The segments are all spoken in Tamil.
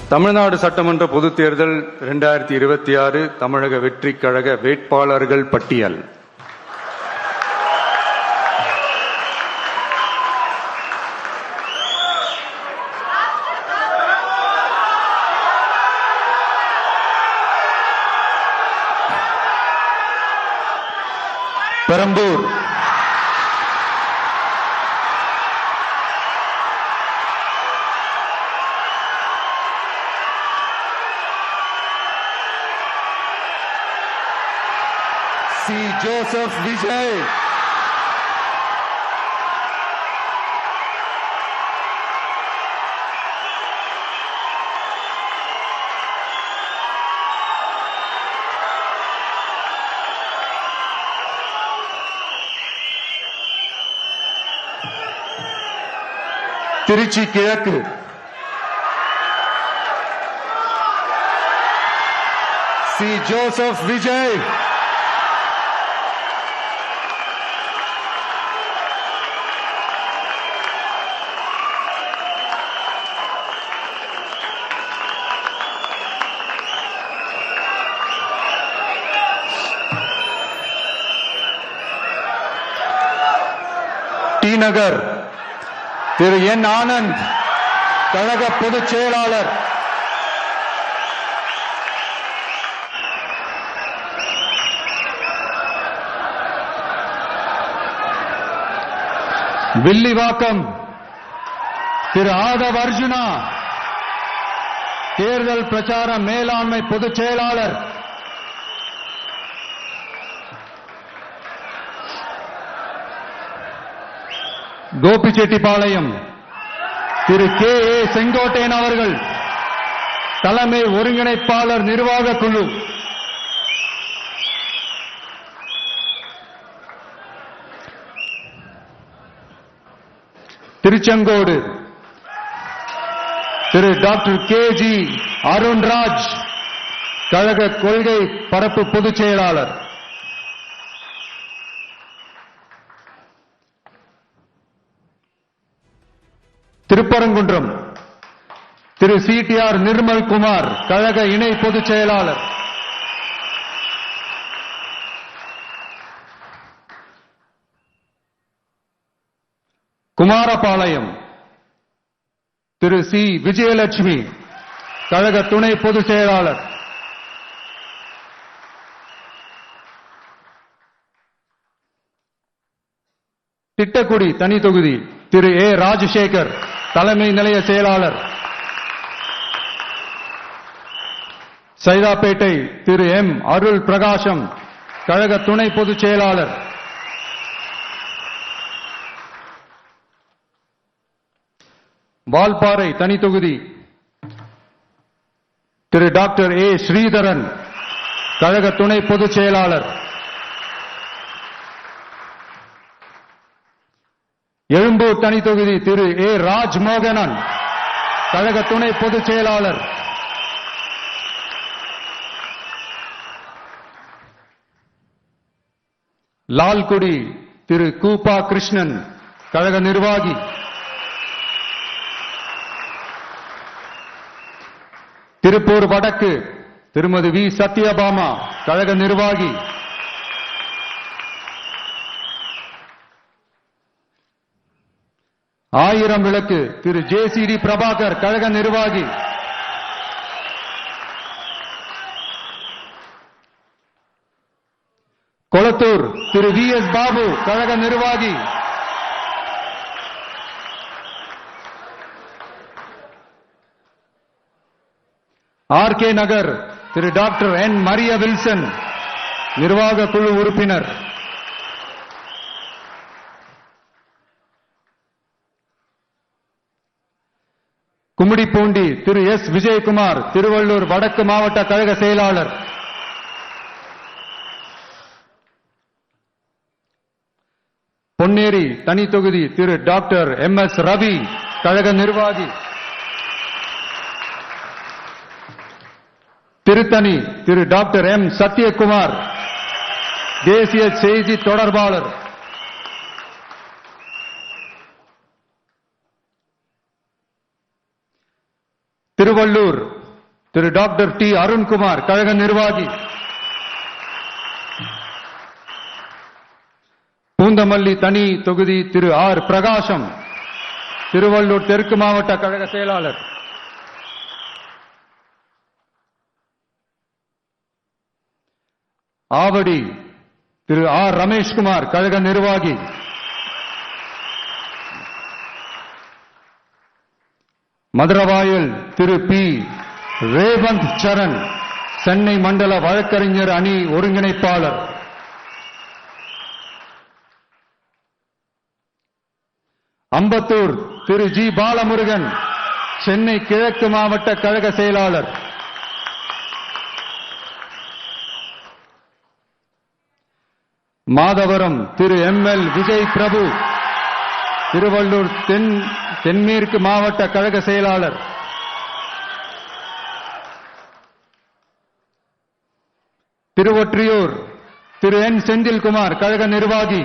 தமிழ்நாடு சட்டமன்ற பொதுத் தேர்தல் 2026 தமிழக வெற்றிக் கழக வேட்பாளர்கள் பட்டியல். பெரம்பூர், சி. ஜோசப் விஜய், திருச்சி கிழக்கு, சி. ஜோசப் விஜய், டி நகர் திரு என் ஆனந்த், கழக பொதுச் செயலாளர். வில்லிவாக்கம் திரு ஆதவ் அர்ஜுனா, தேர்தல் பிரச்சார மேலாண்மை பொதுச் செயலாளர். கோபிச்செட்டிப்பாளையம் திரு கே. ஏ. செங்கோட்டையன் அவர்கள், தலைமை ஒருங்கிணைப்பாளர் நிர்வாக குழு. திருச்செங்கோடு திரு டாக்டர் கே. ஜி. அருண்ராஜ், கழக கொள்கை பரப்பு பொதுச் செயலாளர். திருப்பரங்குன்றம் திரு சி.டி.ஆர். நிர்மல்குமார், கழக இணை பொதுச் செயலாளர். குமாரபாளையம் திரு சி. விஜயலட்சுமி, கழக துணை பொதுச் செயலாளர். திட்டக்குடி தனி தொகுதி திரு ஏ. ராஜசேகர், தலைமை நிலைய செயலாளர். சைதாப்பேட்டை திரு எம். அருள் பிரகாசம், கழக துணை பொதுச் செயலாளர். வால்பாறை தனி தொகுதி திரு டாக்டர் ஏ. ஸ்ரீதரன், கழக துணை பொதுச் செயலாளர். எழும்பூர் தனி தொகுதி திரு ஏ. ராஜ்மோகனன், கழக துணை பொதுச் செயலாளர். லால்குடி திரு கூப்பா கிருஷ்ணன், கழக நிர்வாகி. திருப்பூர் வடக்கு திருமதி வி. சத்யபாமா, கழக நிர்வாகி. ஆயிரம் விளக்கு திரு ஜே.சி.டி. பிரபாகர், கழக நிர்வாகி. கொளத்தூர் திரு வி. எஸ். பாபு, கழக நிர்வாகி. ஆர்.கே. நகர் திரு டாக்டர் என். மரிய வில்சன், நிர்வாக குழு உறுப்பினர். கும்மிடிப்பூண்டி திரு எஸ். விஜயகுமார், திருவள்ளூர் வடக்கு மாவட்ட கழக செயலாளர். பொன்னேரி தனி தொகுதி திரு டாக்டர் எம். எஸ். ரவி, கழக நிர்வாகி. திருத்தணி திரு டாக்டர் எம். சத்யகுமார், தேசிய செய்தி தொடர்பாளர். திருவள்ளூர் திரு டாக்டர் டி அருண்குமார் கழக நிர்வாகி, பூந்தமல்லி தனி தொகுதி திரு ஆர் பிரகாசம் திருவள்ளூர் தெற்கு மாவட்ட கழக செயலாளர், ஆவடி திரு ஆர் ரமேஷ்குமார் கழக நிர்வாகி, மதுரவாயல் திரு பி ரேவந்த் சரண் சென்னை மண்டல வழக்கறிஞர் அணி ஒருங்கிணைப்பாளர், அம்பத்தூர் திரு ஜி பாலமுருகன் சென்னை கிழக்கு மாவட்ட கழக செயலாளர், மாதவரம் திரு எம்எல் விஜய் பிரபு திருவள்ளூர் தென்மேற்கு மாவட்ட கழக செயலாளர், திருவொற்றியூர் திரு என் செந்தில்குமார் கழக நிர்வாகி,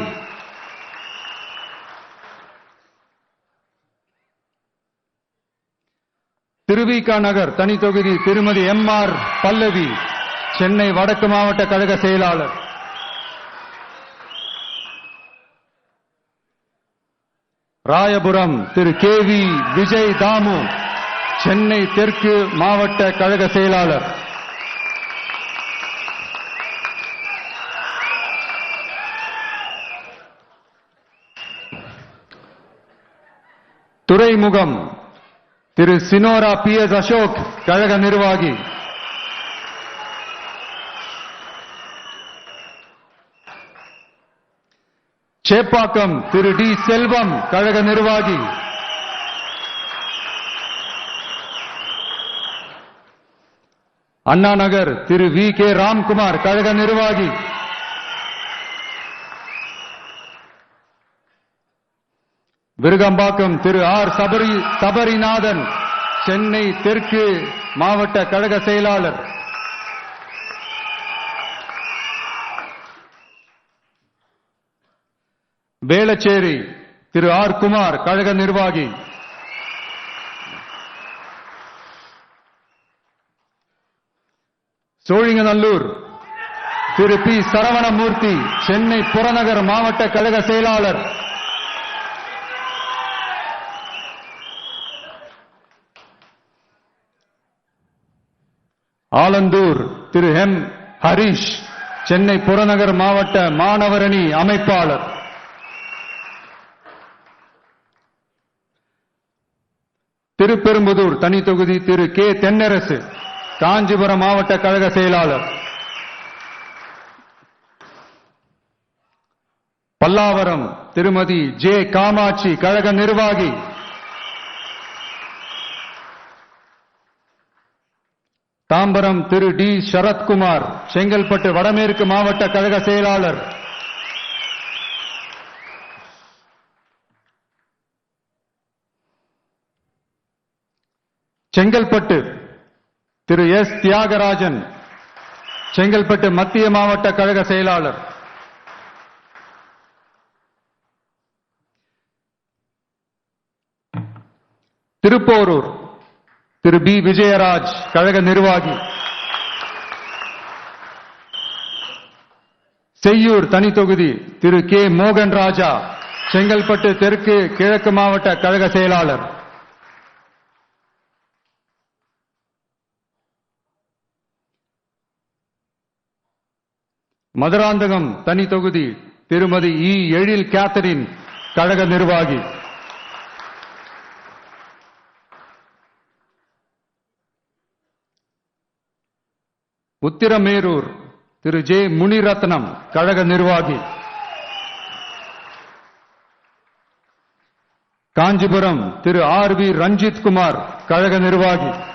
திருவிக நகர் தனி தொகுதி திருமதி எம் ஆர் பல்லவி சென்னை வடக்கு மாவட்ட கழக செயலாளர், ராயபுரம் திரு கே வி விஜய் தாமு சென்னை தெற்கு மாவட்ட கழக செயலாளர், துறைமுகம் திரு சினோரா பி எஸ் அசோக் கழக நிர்வாகி, சேப்பாக்கம் திரு டி செல்வம் கழக நிர்வாகி, அண்ணா நகர் திரு வி கே ராம்குமார் கழக நிர்வாகி, விருகம்பாக்கம் திரு ஆர் சபரிநாதன் சென்னை தெற்கு மாவட்ட கழக செயலாளர், வேளச்சேரி திரு ஆர் குமார் கழக நிர்வாகி, சோழிங்கநல்லூர் திரு பி சரவணமூர்த்தி சென்னை புறநகர் மாவட்ட கழக செயலாளர், ஆலந்தூர் திரு எம் ஹரிஷ் சென்னை புறநகர் மாவட்ட மாணவரணி அமைப்பாளர், திருப்பெரும்புதூர் தனி தொகுதி திரு கே தென்னரசு காஞ்சிபுரம் மாவட்ட கழக செயலாளர், பல்லாவரம் திருமதி ஜே காமாட்சி கழக நிர்வாகி, தாம்பரம் திரு டி சரத்குமார் செங்கல்பட்டு வடமேற்கு மாவட்ட கழக செயலாளர், செங்கல்பட்டு திரு எஸ் தியாகராஜன் செங்கல்பட்டு மத்திய மாவட்ட கழக செயலாளர், திருப்போரூர் திரு பி விஜயராஜ் கழக நிர்வாகி, செய்யூர் தனி தொகுதி திரு கே மோகன் ராஜா செங்கல்பட்டு தெற்கு கிழக்கு மாவட்ட கழக செயலாளர், மதுராந்தகம் தனி தொகுதி திருமதி இ எழில் கேத்தரின் கழக நிர்வாகி, உத்திரமேரூர் திரு ஜே முனிரத்னம் கழக நிர்வாகி, காஞ்சிபுரம் திரு ஆர் வி ரஞ்சித் குமார் கழக நிர்வாகி,